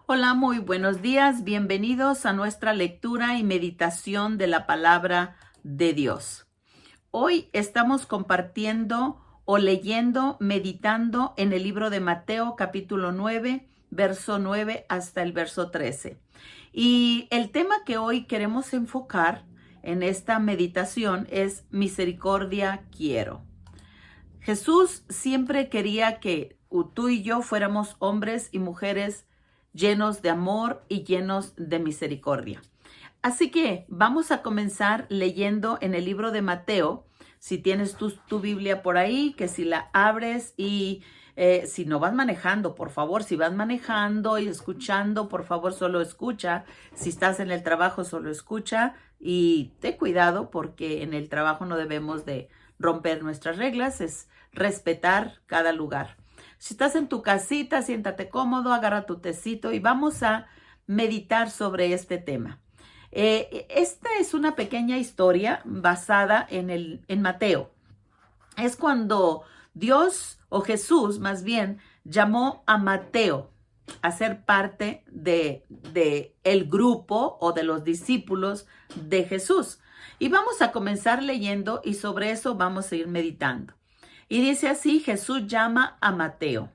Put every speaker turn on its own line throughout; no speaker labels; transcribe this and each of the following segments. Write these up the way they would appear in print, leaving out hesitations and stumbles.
Hola, muy buenos días. Bienvenidos a nuestra lectura y meditación de la palabra de Dios. Hoy estamos compartiendo o leyendo, meditando en el libro de Mateo, capítulo 9, verso 9 hasta el verso 13. Y el tema que hoy queremos enfocar en esta meditación es misericordia quiero. Jesús siempre quería que tú y yo fuéramos hombres y mujeres llenos de amor y llenos de misericordia. Así que vamos a comenzar leyendo en el libro de Mateo. Si tienes tu Biblia por ahí, que si la abres y si no vas manejando, por favor, si vas manejando y escuchando, por favor, solo escucha. Si estás en el trabajo, solo escucha y ten cuidado porque en el trabajo no debemos de romper nuestras reglas, es respetar cada lugar. Si estás en tu casita, siéntate cómodo, agarra tu tecito y vamos a meditar sobre este tema. Esta es una pequeña historia basada en Mateo. Es cuando Dios o Jesús más bien llamó a Mateo a ser parte de el grupo o de los discípulos de Jesús. Y vamos a comenzar leyendo y sobre eso vamos a ir meditando. Y dice así, Jesús llama a Mateo.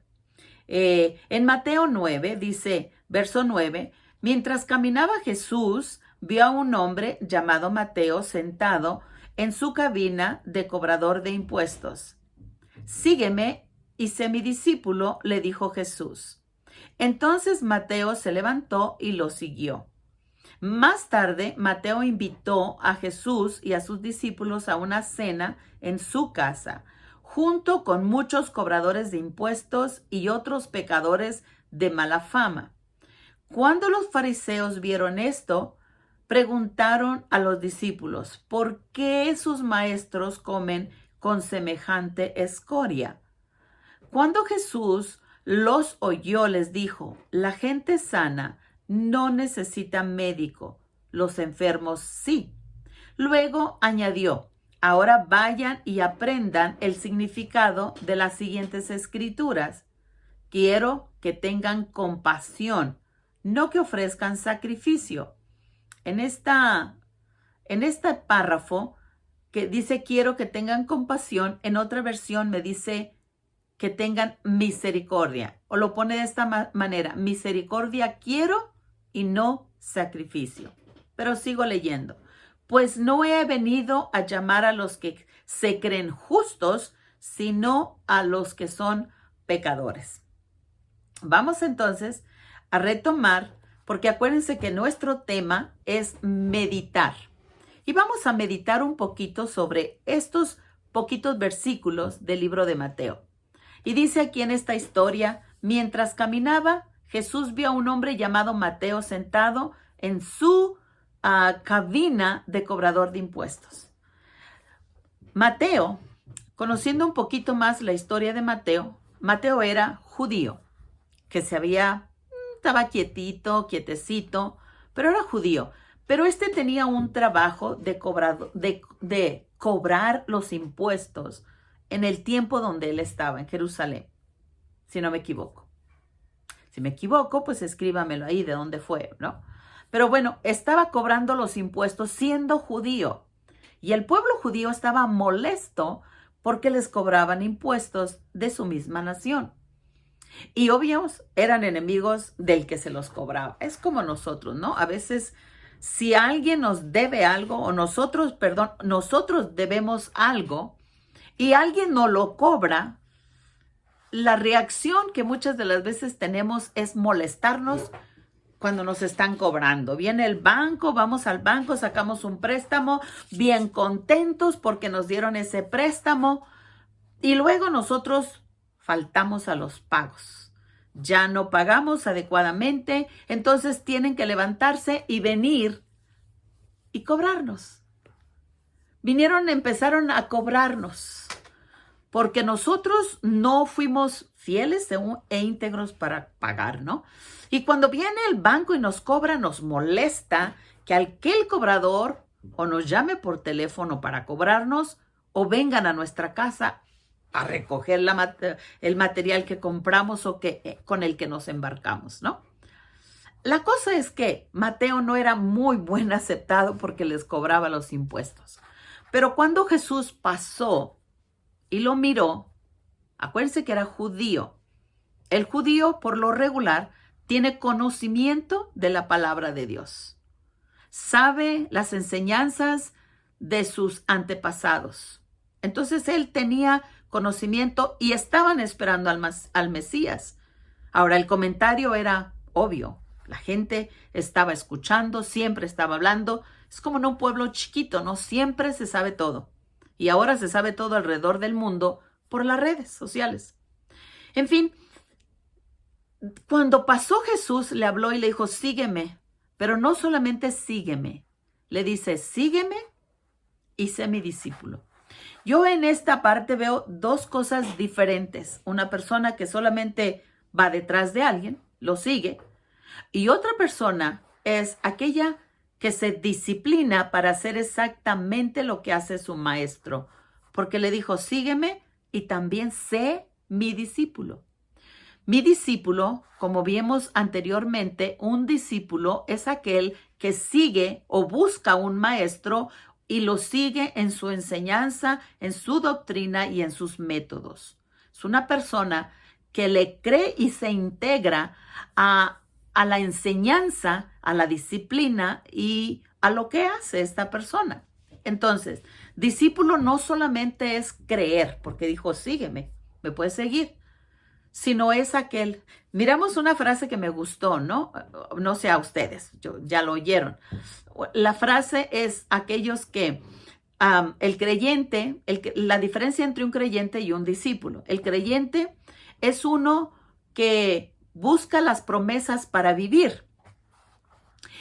En Mateo 9 dice, verso 9, mientras caminaba Jesús, vio a un hombre llamado Mateo sentado en su cabina de cobrador de impuestos. Sígueme y sé mi discípulo, le dijo Jesús. Entonces Mateo se levantó y lo siguió. Más tarde, Mateo invitó a Jesús y a sus discípulos a una cena en su casa, junto con muchos cobradores de impuestos y otros pecadores de mala fama. Cuando los fariseos vieron esto, preguntaron a los discípulos, ¿por qué sus maestros comen con semejante escoria? Cuando Jesús los oyó, les dijo, la gente sana no necesita médico, los enfermos sí. Luego añadió, ahora vayan y aprendan el significado de las siguientes escrituras. Quiero que tengan compasión, no que ofrezcan sacrificio. En este párrafo que dice quiero que tengan compasión, en otra versión me dice que tengan misericordia. O lo pone de esta manera, misericordia quiero y no sacrificio. Pero sigo leyendo. Pues no he venido a llamar a los que se creen justos, sino a los que son pecadores. Vamos entonces a retomar, porque acuérdense que nuestro tema es meditar. Y vamos a meditar un poquito sobre estos poquitos versículos del libro de Mateo. Y dice aquí en esta historia, mientras caminaba, Jesús vio a un hombre llamado Mateo sentado en su cabina de cobrador de impuestos. Mateo, conociendo un poquito más la historia de Mateo, Mateo era judío, que estaba quietecito, pero era judío. Pero tenía un trabajo de cobrar los impuestos en el tiempo donde él estaba, en Jerusalén, si no me equivoco. Si me equivoco, pues escríbamelo ahí de dónde fue, ¿no? Pero bueno, estaba cobrando los impuestos siendo judío. Y el pueblo judío estaba molesto porque les cobraban impuestos de su misma nación. Y obvios, eran enemigos del que se los cobraba. Es como nosotros, ¿no? A veces, si alguien nos debe algo, o nosotros debemos algo, y alguien no lo cobra, la reacción que muchas de las veces tenemos es molestarnos cuando nos están cobrando. Viene el banco, vamos al banco, sacamos un préstamo, bien contentos porque nos dieron ese préstamo, y luego nosotros faltamos a los pagos. Ya no pagamos adecuadamente, entonces tienen que levantarse y venir y cobrarnos. Empezaron a cobrarnos, porque nosotros no fuimos fieles e íntegros para pagar, ¿no? Y cuando viene el banco y nos cobra, nos molesta que aquel cobrador o nos llame por teléfono para cobrarnos o vengan a nuestra casa a recoger el material que compramos o con el que nos embarcamos, ¿no? La cosa es que Mateo no era muy buen aceptado porque les cobraba los impuestos. Pero cuando Jesús pasó y lo miró, acuérdense que era judío. El judío, por lo regular, tiene conocimiento de la palabra de Dios. Sabe las enseñanzas de sus antepasados. Entonces él tenía conocimiento y estaban esperando al Mesías. Ahora el comentario era obvio. La gente estaba escuchando, siempre estaba hablando. Es como en un pueblo chiquito, ¿no? Siempre se sabe todo. Y ahora se sabe todo alrededor del mundo por las redes sociales. En fin, cuando pasó Jesús, le habló y le dijo, sígueme. Pero no solamente sígueme. Le dice, sígueme y sé mi discípulo. Yo en esta parte veo dos cosas diferentes. Una persona que solamente va detrás de alguien, lo sigue. Y otra persona es aquella que se disciplina para hacer exactamente lo que hace su maestro. Porque le dijo, sígueme y también sé mi discípulo. Mi discípulo, como vimos anteriormente, un discípulo es aquel que sigue o busca un maestro y lo sigue en su enseñanza, en su doctrina y en sus métodos. Es una persona que le cree y se integra a la enseñanza, a la disciplina y a lo que hace esta persona. Entonces, discípulo no solamente es creer, porque dijo, sígueme, me puedes seguir, sino es aquel. Miramos una frase que me gustó, ¿no? No sé a ustedes, ya lo oyeron. La frase es aquellos que el creyente, la diferencia entre un creyente y un discípulo. El creyente es uno que busca las promesas para vivir.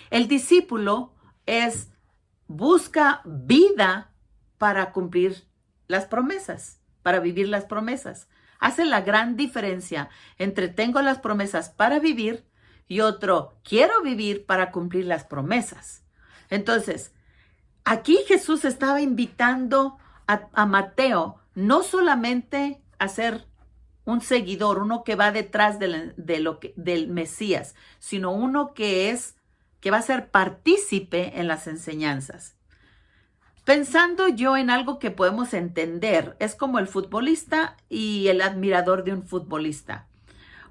El discípulo busca vida para cumplir las promesas, para vivir las promesas. Hace la gran diferencia entre tengo las promesas para vivir y otro, quiero vivir para cumplir las promesas. Entonces, aquí Jesús estaba invitando a Mateo no solamente a ser un seguidor, uno que va detrás del Mesías, sino uno que va a ser partícipe en las enseñanzas. Pensando yo en algo que podemos entender, es como el futbolista y el admirador de un futbolista,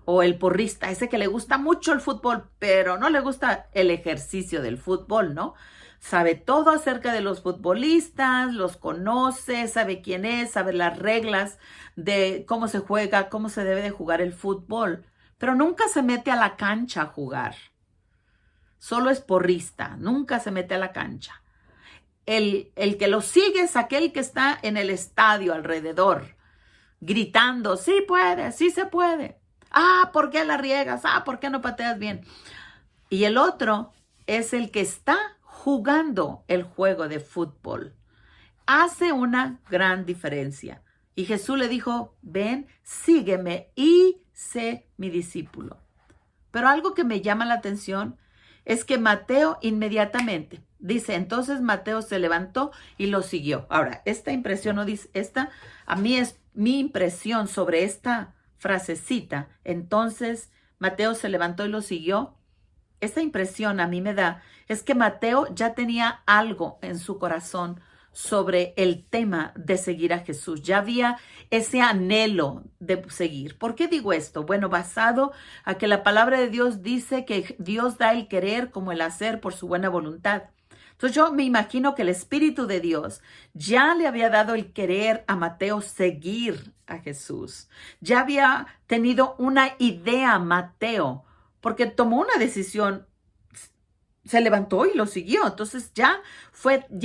o el porrista, ese que le gusta mucho el fútbol, pero no le gusta el ejercicio del fútbol, ¿no? Sabe todo acerca de los futbolistas, los conoce, sabe quién es, sabe las reglas de cómo se juega, cómo se debe de jugar el fútbol, pero nunca se mete a la cancha a jugar. Solo es porrista, nunca se mete a la cancha. El que lo sigue es aquel que está en el estadio alrededor, gritando, sí puede, sí se puede. Ah, ¿por qué la riegas? Ah, ¿por qué no pateas bien? Y el otro es el que está jugando el juego de fútbol. Hace una gran diferencia. Y Jesús le dijo, ven, sígueme y sé mi discípulo. Pero algo que me llama la atención es que Mateo inmediatamente dice, entonces Mateo se levantó y lo siguió. Ahora, esta impresión no dice, a mí es mi impresión sobre esta frasecita. Entonces Mateo se levantó y lo siguió. Esta impresión a mí me da, es que Mateo ya tenía algo en su corazón sobre el tema de seguir a Jesús. Ya había ese anhelo de seguir. ¿Por qué digo esto? Bueno, basado a que la palabra de Dios dice que Dios da el querer como el hacer por su buena voluntad. Entonces yo me imagino que el Espíritu de Dios ya le había dado el querer a Mateo seguir a Jesús. Ya había tenido una idea Mateo, porque tomó una decisión, se levantó y lo siguió. Entonces ya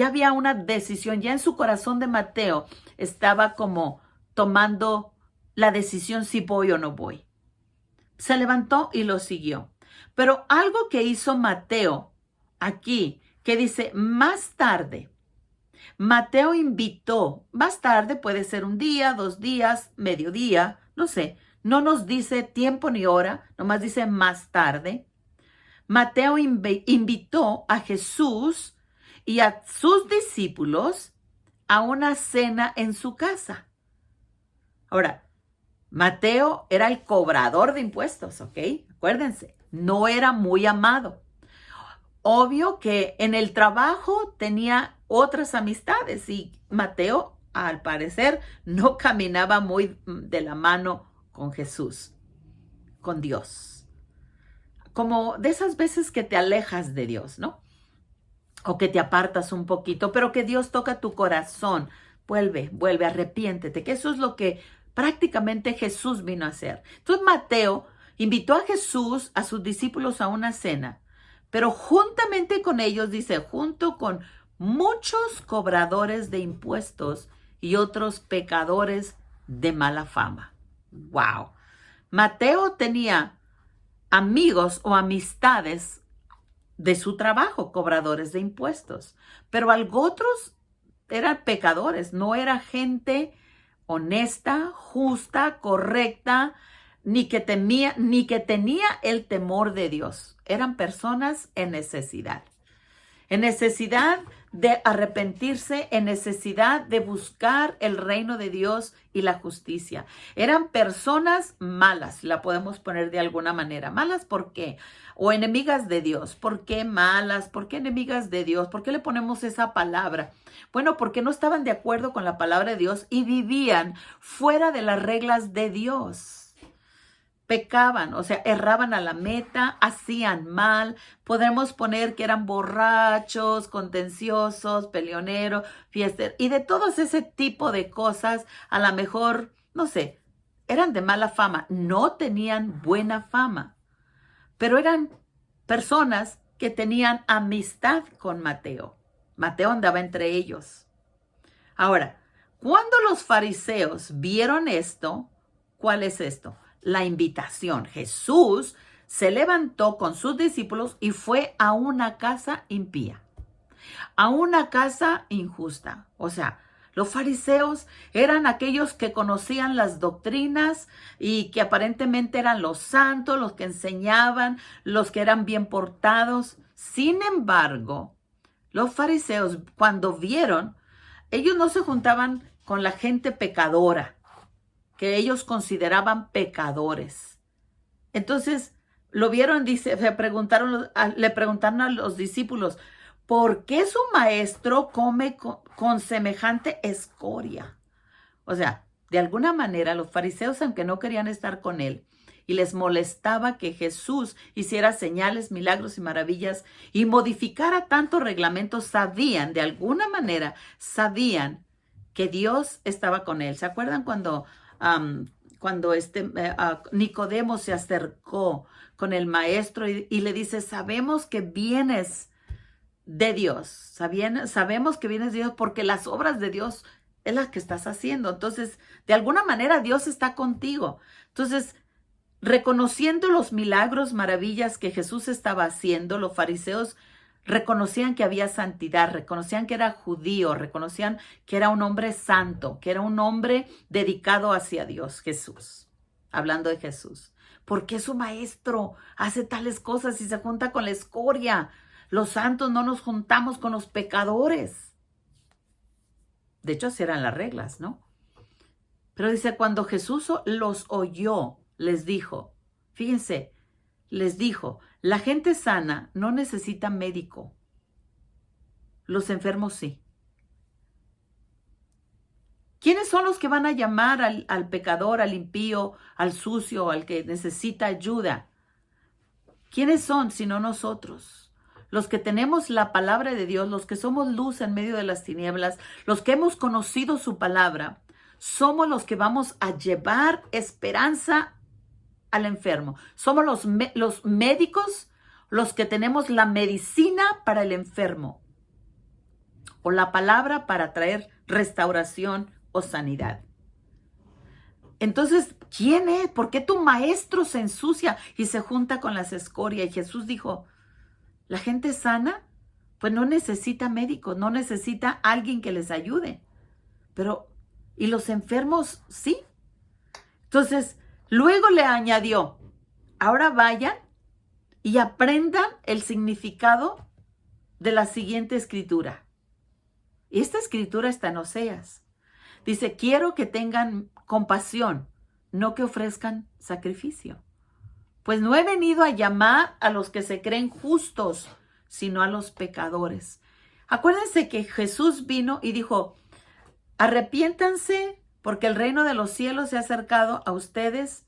había una decisión, ya en su corazón de Mateo estaba como tomando la decisión si voy o no voy. Se levantó y lo siguió. Pero algo que hizo Mateo aquí, que dice más tarde, Mateo invitó, más tarde puede ser un día, 2 días, mediodía, no sé, no nos dice tiempo ni hora, nomás dice más tarde. Mateo invitó a Jesús y a sus discípulos a una cena en su casa. Ahora, Mateo era el cobrador de impuestos, ¿ok? Acuérdense, no era muy amado. Obvio que en el trabajo tenía otras amistades y Mateo, al parecer, no caminaba muy de la mano con Jesús, con Dios. Como de esas veces que te alejas de Dios, ¿no? O que te apartas un poquito, pero que Dios toca tu corazón. Vuelve, arrepiéntete, que eso es lo que prácticamente Jesús vino a hacer. Entonces Mateo invitó a Jesús, a sus discípulos a una cena, pero juntamente con ellos, dice, junto con muchos cobradores de impuestos y otros pecadores de mala fama. ¡Wow! Mateo tenía amigos o amistades de su trabajo, cobradores de impuestos, pero otros eran pecadores, no era gente honesta, justa, correcta, ni que tenía el temor de Dios. Eran personas en necesidad de arrepentirse, en necesidad de buscar el reino de Dios y la justicia. Eran personas malas, la podemos poner de alguna manera. ¿Malas por qué? O enemigas de Dios. ¿Por qué malas? ¿Por qué enemigas de Dios? ¿Por qué le ponemos esa palabra? Bueno, porque no estaban de acuerdo con la palabra de Dios y vivían fuera de las reglas de Dios. Pecaban, o sea, erraban a la meta, hacían mal. Podemos poner que eran borrachos, contenciosos, peleoneros, fiesteros, y de todos ese tipo de cosas, a lo mejor, no sé, eran de mala fama, no tenían buena fama, pero eran personas que tenían amistad con Mateo. Mateo andaba entre ellos. Ahora, cuando los fariseos vieron esto, ¿cuál es esto? La invitación. Jesús se levantó con sus discípulos y fue a una casa impía, a una casa injusta. O sea, los fariseos eran aquellos que conocían las doctrinas y que aparentemente eran los santos, los que enseñaban, los que eran bien portados. Sin embargo, los fariseos, cuando vieron, ellos no se juntaban con la gente pecadora, que ellos consideraban pecadores. Entonces, lo vieron, dice, le preguntaron a los discípulos, ¿por qué su maestro come con semejante escoria? O sea, de alguna manera los fariseos, aunque no querían estar con él, y les molestaba que Jesús hiciera señales, milagros y maravillas y modificara tantos reglamentos, de alguna manera, sabían que Dios estaba con él. ¿Se acuerdan cuando Nicodemo se acercó con el maestro y le dice, sabemos que vienes de Dios, sabemos que vienes de Dios porque las obras de Dios es las que estás haciendo. Entonces, de alguna manera Dios está contigo. Entonces, reconociendo los milagros, maravillas que Jesús estaba haciendo, los fariseos reconocían que había santidad, reconocían que era judío, reconocían que era un hombre santo, que era un hombre dedicado hacia Dios, Jesús. Hablando de Jesús. ¿Por qué su maestro hace tales cosas y se junta con la escoria? Los santos no nos juntamos con los pecadores. De hecho, así eran las reglas, ¿no? Pero dice, cuando Jesús los oyó, les dijo, fíjense, les dijo, la gente sana no necesita médico. Los enfermos sí. ¿Quiénes son los que van a llamar al pecador, al impío, al sucio, al que necesita ayuda? ¿Quiénes son sino nosotros? Los que tenemos la palabra de Dios, los que somos luz en medio de las tinieblas, los que hemos conocido su palabra, somos los que vamos a llevar esperanza al enfermo. Somos los médicos, los que tenemos la medicina para el enfermo o la palabra para traer restauración o sanidad. Entonces, ¿quién es? ¿Por qué tu maestro se ensucia y se junta con las escorias? Y Jesús dijo, la gente sana, pues no necesita médicos, no necesita alguien que les ayude. Pero, ¿y los enfermos sí? Entonces, luego le añadió, ahora vayan y aprendan el significado de la siguiente escritura. Y esta escritura está en Oseas. Dice, quiero que tengan compasión, no que ofrezcan sacrificio. pues no he venido a llamar a los que se creen justos, sino a los pecadores. Acuérdense que Jesús vino y dijo, arrepiéntanse porque el reino de los cielos se ha acercado a ustedes,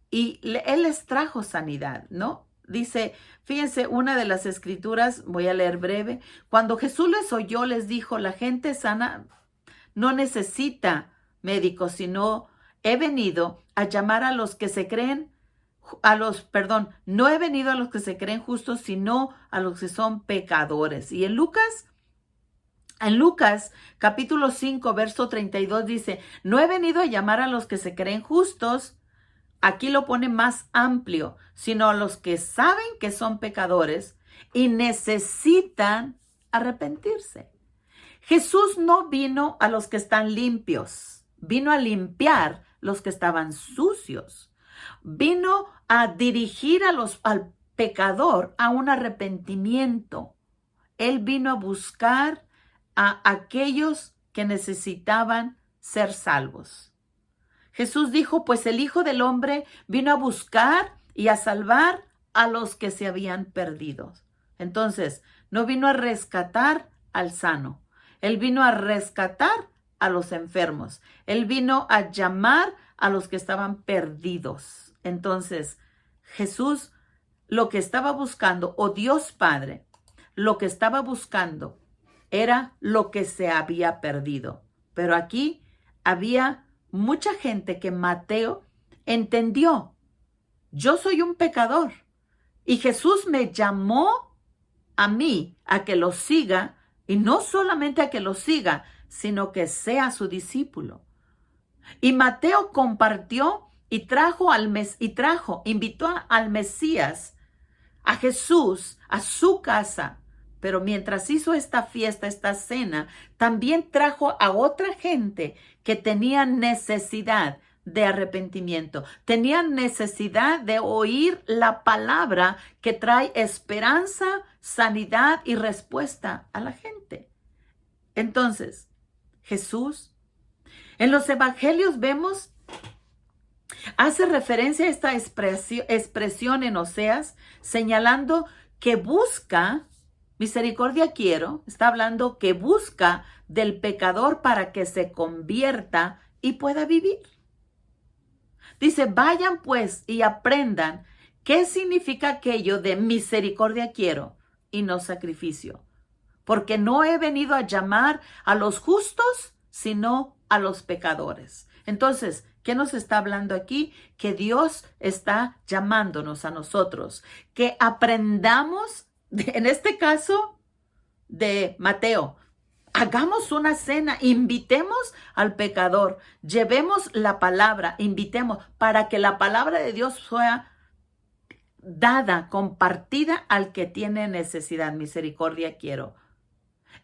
y Él les trajo sanidad, ¿no? Dice, fíjense, una de las escrituras, voy a leer breve, cuando Jesús les oyó, les dijo, la gente sana no necesita médicos, sino he venido a llamar a los que se creen, no he venido a los que se creen justos, sino a los que son pecadores. Y en Lucas capítulo 5, verso 32 dice, no he venido a llamar a los que se creen justos, aquí lo pone más amplio, sino a los que saben que son pecadores y necesitan arrepentirse. Jesús no vino a los que están limpios, vino a limpiar los que estaban sucios. Vino a dirigir al pecador a un arrepentimiento. Él vino a buscar a aquellos que necesitaban ser salvos. Jesús dijo, pues el Hijo del Hombre vino a buscar y a salvar a los que se habían perdido. Entonces, no vino a rescatar al sano. Él vino a rescatar a los enfermos. Él vino a llamar a los que estaban perdidos. Entonces, Jesús lo que estaba buscando, o Dios Padre, lo que estaba buscando era lo que se había perdido. Pero aquí había mucha gente que Mateo entendió. Yo soy un pecador y Jesús me llamó a mí a que lo siga, y no solamente a que lo siga, sino que sea su discípulo. Y Mateo compartió y invitó al Mesías, a Jesús, a su casa. Pero mientras hizo esta fiesta, esta cena, también trajo a otra gente que tenía necesidad de arrepentimiento. Tenían necesidad de oír la palabra que trae esperanza, sanidad y respuesta a la gente. Entonces, Jesús, en los evangelios vemos, hace referencia a esta expresión en Oseas, señalando que busca, misericordia quiero, está hablando que busca del pecador para que se convierta y pueda vivir. Dice, vayan pues y aprendan qué significa aquello de misericordia quiero y no sacrificio. Porque no he venido a llamar a los justos, sino a los pecadores. Entonces, ¿qué nos está hablando aquí? Que Dios está llamándonos a nosotros, que aprendamos, en este caso de Mateo, hagamos una cena, invitemos al pecador, llevemos la palabra, invitemos para que la palabra de Dios sea dada, compartida al que tiene necesidad. Misericordia quiero.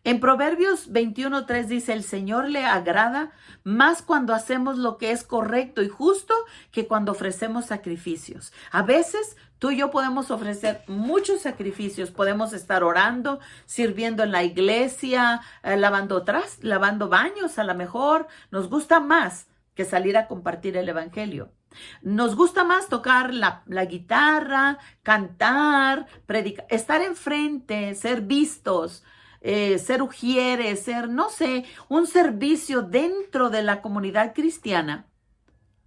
En Proverbios 21:3 dice, el Señor le agrada más cuando hacemos lo que es correcto y justo que cuando ofrecemos sacrificios. A veces tú y yo podemos ofrecer muchos sacrificios, podemos estar orando, sirviendo en la iglesia, lavando baños, a lo mejor nos gusta más que salir a compartir el evangelio. Nos gusta más tocar la guitarra, cantar, predicar, estar enfrente, ser vistos, ser ujieres, ser, no sé, un servicio dentro de la comunidad cristiana,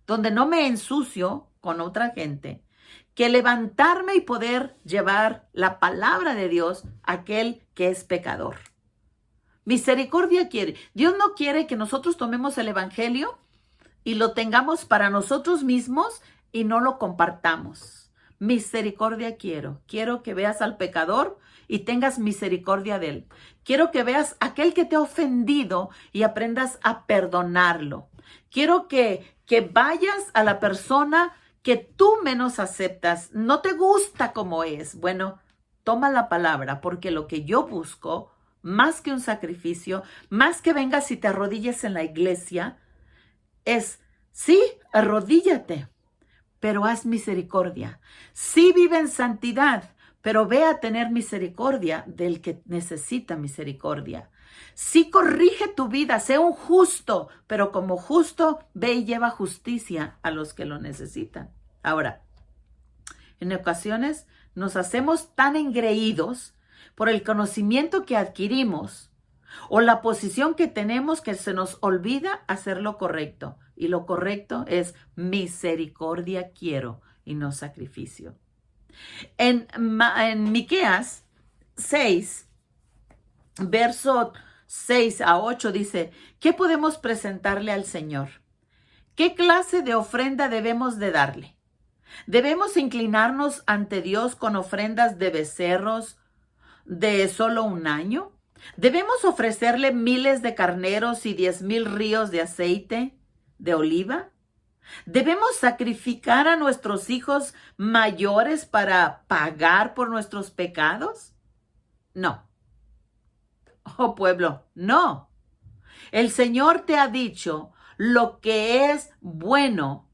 donde no me ensucio con otra gente, que levantarme y poder llevar la palabra de Dios a aquel que es pecador. Misericordia quiere. Dios no quiere que nosotros tomemos el evangelio y lo tengamos para nosotros mismos y no lo compartamos. Misericordia quiero. Quiero que veas al pecador y tengas misericordia de él. Quiero que veas a aquel que te ha ofendido y aprendas a perdonarlo. Quiero que vayas a la persona que tú menos aceptas, no te gusta como es. Bueno, toma la palabra, porque lo que yo busco, más que un sacrificio, más que vengas y te arrodilles en la iglesia, es, sí, arrodíllate, pero haz misericordia. Sí, vive en santidad, pero ve a tener misericordia del que necesita misericordia. Sí, corrige tu vida, sé un justo, pero como justo, ve y lleva justicia a los que lo necesitan. Ahora, En ocasiones nos hacemos tan engreídos por el conocimiento que adquirimos o la posición que tenemos que se nos olvida hacer lo correcto. Y lo correcto es misericordia quiero y no sacrificio. En Miqueas 6, verso 6 a 8 dice, ¿qué podemos presentarle al Señor? ¿Qué clase de ofrenda debemos de darle? ¿Debemos inclinarnos ante Dios con ofrendas de becerros de solo un año? ¿Debemos ofrecerle miles de carneros y 10,000 ríos de aceite de oliva? ¿Debemos sacrificar a nuestros hijos mayores para pagar por nuestros pecados? No. Oh pueblo, no. El Señor te ha dicho lo que es bueno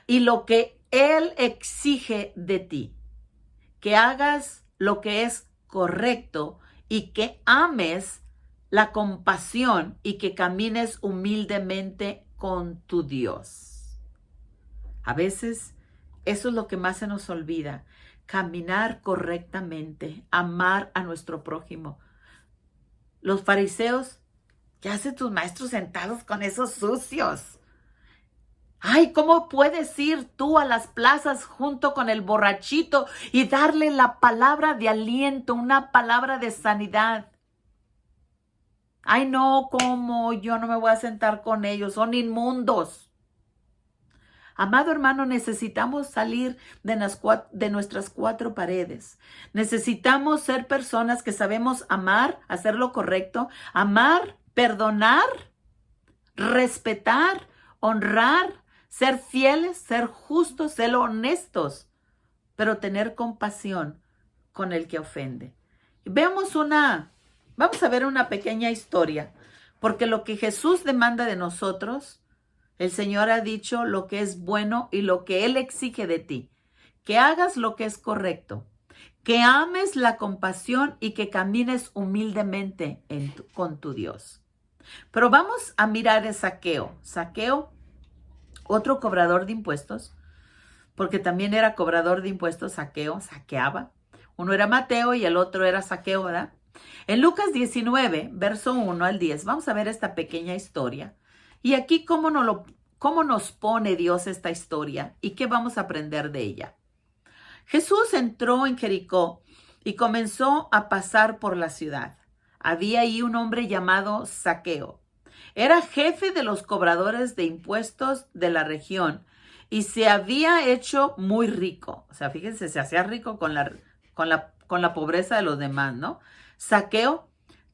y lo que Él exige de ti. Que hagas lo que es correcto y que ames la compasión y que camines humildemente con tu Dios. A veces eso es lo que más se nos olvida, caminar correctamente, amar a nuestro prójimo. Los fariseos, ¿qué hacen tus maestros sentados con esos sucios? Ay, ¿cómo puedes ir tú a las plazas junto con el borrachito y darle la palabra de aliento, una palabra de sanidad? Ay, no, ¿cómo? Yo no me voy a sentar con ellos, son inmundos. Amado hermano, necesitamos salir de nuestras cuatro paredes. Necesitamos ser personas que sabemos amar, hacer lo correcto, amar, perdonar, respetar, honrar, ser fieles, ser justos, ser honestos, pero tener compasión con el que ofende. Vamos a ver una pequeña historia, porque lo que Jesús demanda de nosotros, el Señor ha dicho lo que es bueno y lo que Él exige de ti, que hagas lo que es correcto, que ames la compasión y que camines humildemente con tu Dios. Pero vamos a mirar a Zaqueo. Zaqueo, otro cobrador de impuestos, porque también era cobrador de impuestos, Zaqueo, saqueaba. Uno era Mateo y el otro era Zaqueo, ¿verdad? En Lucas 19, verso 1 al 10, vamos a ver esta pequeña historia. Y aquí cómo nos pone Dios esta historia y qué vamos a aprender de ella. Jesús entró en Jericó y comenzó a pasar por la ciudad. Había ahí un hombre llamado Zaqueo. Era jefe de los cobradores de impuestos de la región y se había hecho muy rico. O sea, fíjense, se hacía rico con la pobreza de los demás, ¿no? Zaqueo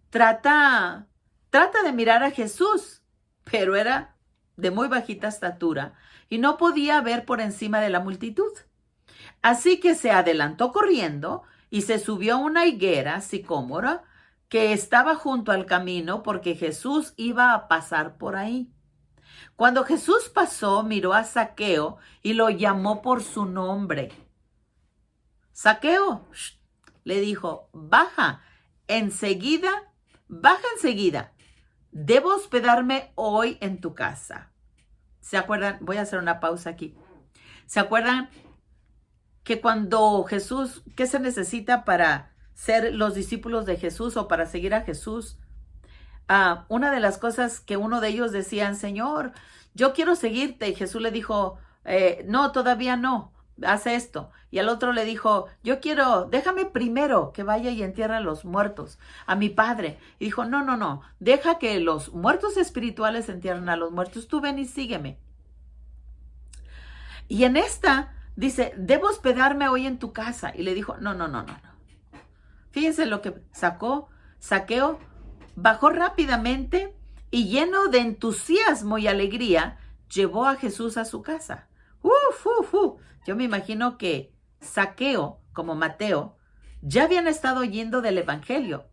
trata de mirar a Jesús, pero era de muy bajita estatura y no podía ver por encima de la multitud. Así que se adelantó corriendo y se subió a una higuera sicómora que estaba junto al camino porque Jesús iba a pasar por ahí. Cuando Jesús pasó, miró a Zaqueo y lo llamó por su nombre. Zaqueo, le dijo, baja enseguida. Debo hospedarme hoy en tu casa. ¿Se acuerdan? Voy a hacer una pausa aquí. ¿Se acuerdan que cuando Jesús, qué se necesita para ser los discípulos de Jesús o para seguir a Jesús? Una de las cosas que uno de ellos decían, Señor, yo quiero seguirte. Y Jesús le dijo, no, todavía no, haz esto. Y al otro le dijo, déjame primero que vaya y entierre a los muertos, a mi padre. Y dijo, no, deja que los muertos espirituales entierren a los muertos. Tú ven y sígueme. Y en esta dice, debo hospedarme hoy en tu casa. Y le dijo, no. Fíjense lo que Zaqueo bajó rápidamente y lleno de entusiasmo y alegría, llevó a Jesús a su casa. Yo me imagino que Zaqueo, como Mateo, ya habían estado oyendo del evangelio.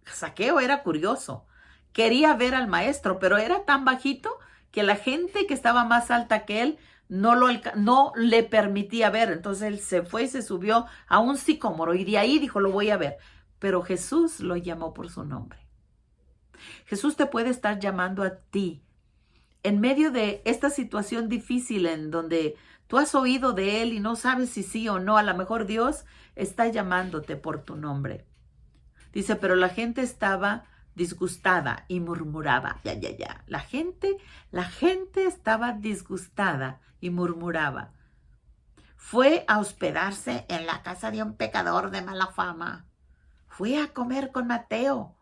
Zaqueo era curioso, quería ver al maestro, pero era tan bajito que la gente que estaba más alta que él no le permitía ver. Entonces él se fue y se subió a un sicómoro y de ahí dijo, lo voy a ver. Pero Jesús lo llamó por su nombre. Jesús te puede estar llamando a ti en medio de esta situación difícil en donde Tú has oído de él y no sabes si sí o no. A lo mejor Dios está llamándote por tu nombre. Dice, pero la gente estaba disgustada y murmuraba. Ya. La gente estaba disgustada y murmuraba. Fue a hospedarse en la casa de un pecador de mala fama. Fue a comer con Mateo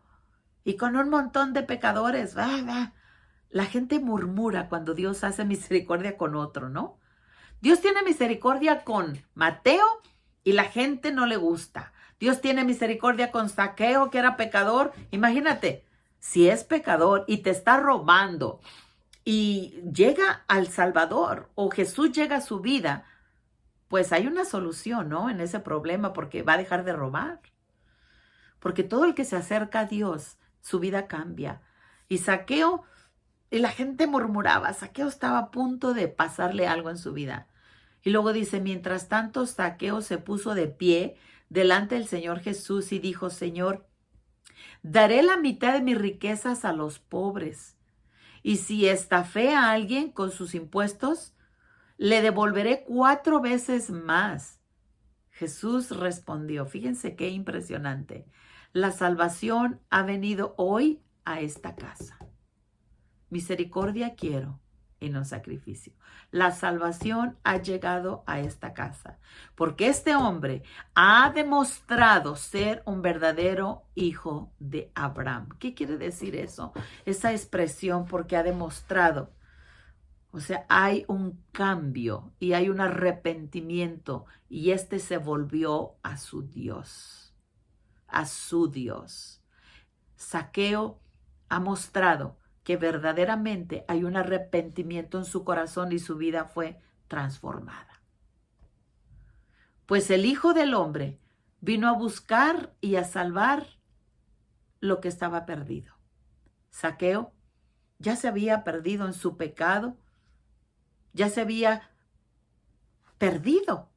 y con un montón de pecadores. La gente murmura cuando Dios hace misericordia con otro, ¿no? Dios tiene misericordia con Mateo y la gente no le gusta. Dios tiene misericordia con Zaqueo, que era pecador. Imagínate, si es pecador y te está robando y llega al Salvador o Jesús llega a su vida, pues hay una solución, ¿no? En ese problema, porque va a dejar de robar. Porque todo el que se acerca a Dios, su vida cambia. Y Zaqueo, y la gente murmuraba, Zaqueo estaba a punto de pasarle algo en su vida. Y luego dice, mientras tanto, Zaqueo se puso de pie delante del Señor Jesús y dijo, Señor, daré la mitad de mis riquezas a los pobres. Y si estafé a alguien con sus impuestos, le devolveré 4 veces más. Jesús respondió, fíjense qué impresionante, la salvación ha venido hoy a esta casa. Misericordia quiero y no sacrificio. La salvación ha llegado a esta casa porque este hombre ha demostrado ser un verdadero hijo de Abraham. ¿Qué quiere decir eso? Esa expresión, porque ha demostrado. O sea, hay un cambio y hay un arrepentimiento y este se volvió a su Dios, a su Dios. Zaqueo ha mostrado que verdaderamente hay un arrepentimiento en su corazón y su vida fue transformada. Pues el Hijo del Hombre vino a buscar y a salvar lo que estaba perdido. Zaqueo ya se había perdido en su pecado, ya se había perdido,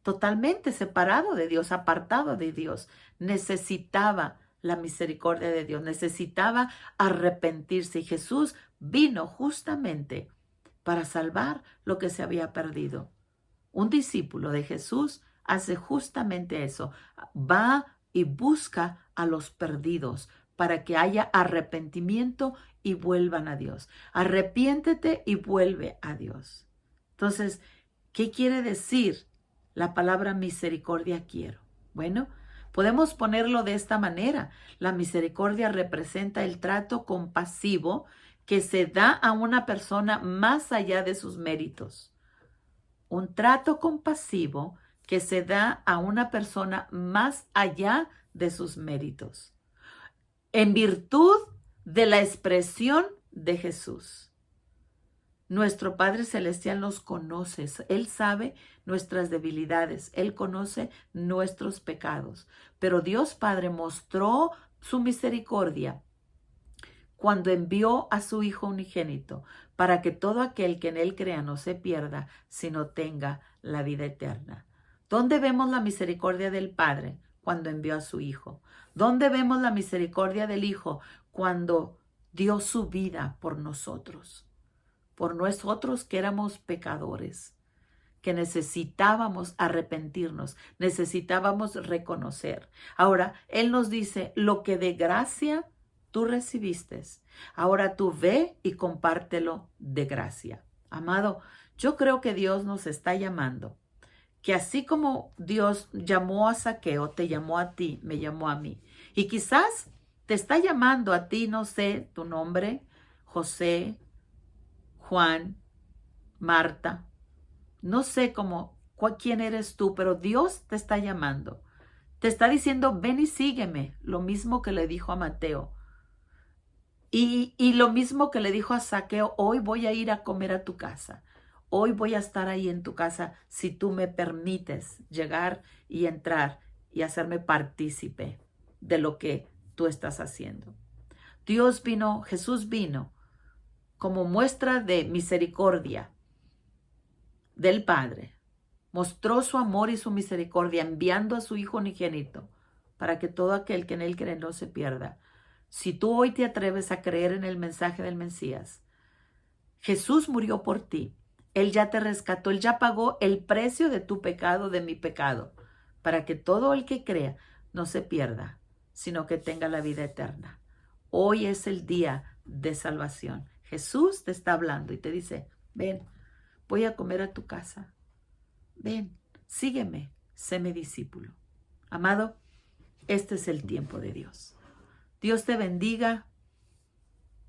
totalmente separado de Dios, apartado de Dios. Necesitaba la misericordia de Dios, necesitaba arrepentirse y Jesús vino justamente para salvar lo que se había perdido. Un discípulo de Jesús hace justamente eso, va y busca a los perdidos para que haya arrepentimiento y vuelvan a Dios. Arrepiéntete y vuelve a Dios. Entonces, ¿qué quiere decir la palabra misericordia quiero? Bueno, podemos ponerlo de esta manera. La misericordia representa el trato compasivo que se da a una persona más allá de sus méritos. Un trato compasivo que se da a una persona más allá de sus méritos, en virtud de la expresión de Jesús. Nuestro Padre Celestial nos conoce, Él sabe nuestras debilidades, Él conoce nuestros pecados, pero Dios Padre mostró su misericordia cuando envió a su Hijo unigénito para que todo aquel que en Él crea no se pierda, sino tenga la vida eterna. ¿Dónde vemos la misericordia del Padre? Cuando envió a su Hijo. ¿Dónde vemos la misericordia del Hijo? Cuando dio su vida por nosotros que éramos pecadores, que necesitábamos arrepentirnos, necesitábamos reconocer. Ahora, Él nos dice, lo que de gracia tú recibiste, ahora tú ve y compártelo de gracia. Amado, yo creo que Dios nos está llamando, que así como Dios llamó a Zaqueo, te llamó a ti, me llamó a mí. Y quizás te está llamando a ti, no sé, tu nombre, José, Juan, Marta, no sé quién eres tú, pero Dios te está llamando. Te está diciendo, ven y sígueme, lo mismo que le dijo a Mateo. Y lo mismo que le dijo a Zaqueo, hoy voy a ir a comer a tu casa. Hoy voy a estar ahí en tu casa si tú me permites llegar y entrar y hacerme partícipe de lo que tú estás haciendo. Jesús vino como muestra de misericordia del Padre. Mostró su amor y su misericordia enviando a su Hijo unigénito para que todo aquel que en Él cree no se pierda. Si tú hoy te atreves a creer en el mensaje del Mesías, Jesús murió por ti Él ya te rescató, Él ya pagó el precio de tu pecado, de mi pecado, para que todo el que crea no se pierda, sino que tenga la vida eterna. Hoy es el día de salvación. Jesús te está hablando y te dice, ven, voy a comer a tu casa. Ven, sígueme, sé mi discípulo. Amado, este es el tiempo de Dios. Dios te bendiga,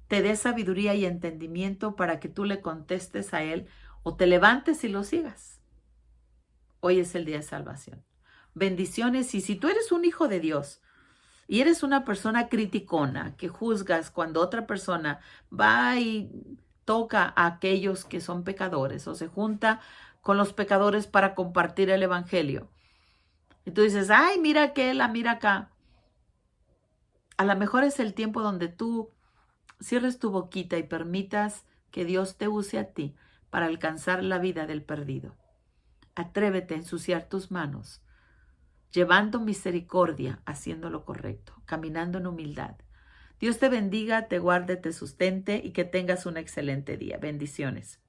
te dé sabiduría y entendimiento para que tú le contestes a Él o te levantes y lo sigas. Hoy es el día de salvación. Bendiciones, y si tú eres un hijo de Dios y eres una persona criticona que juzgas cuando otra persona va y toca a aquellos que son pecadores o se junta con los pecadores para compartir el evangelio, y tú dices, ay, mira aquella, mira acá. A lo mejor es el tiempo donde tú cierres tu boquita y permitas que Dios te use a ti para alcanzar la vida del perdido. Atrévete a ensuciar tus manos, llevando misericordia, haciendo lo correcto, caminando en humildad. Dios te bendiga, te guarde, te sustente y que tengas un excelente día. Bendiciones.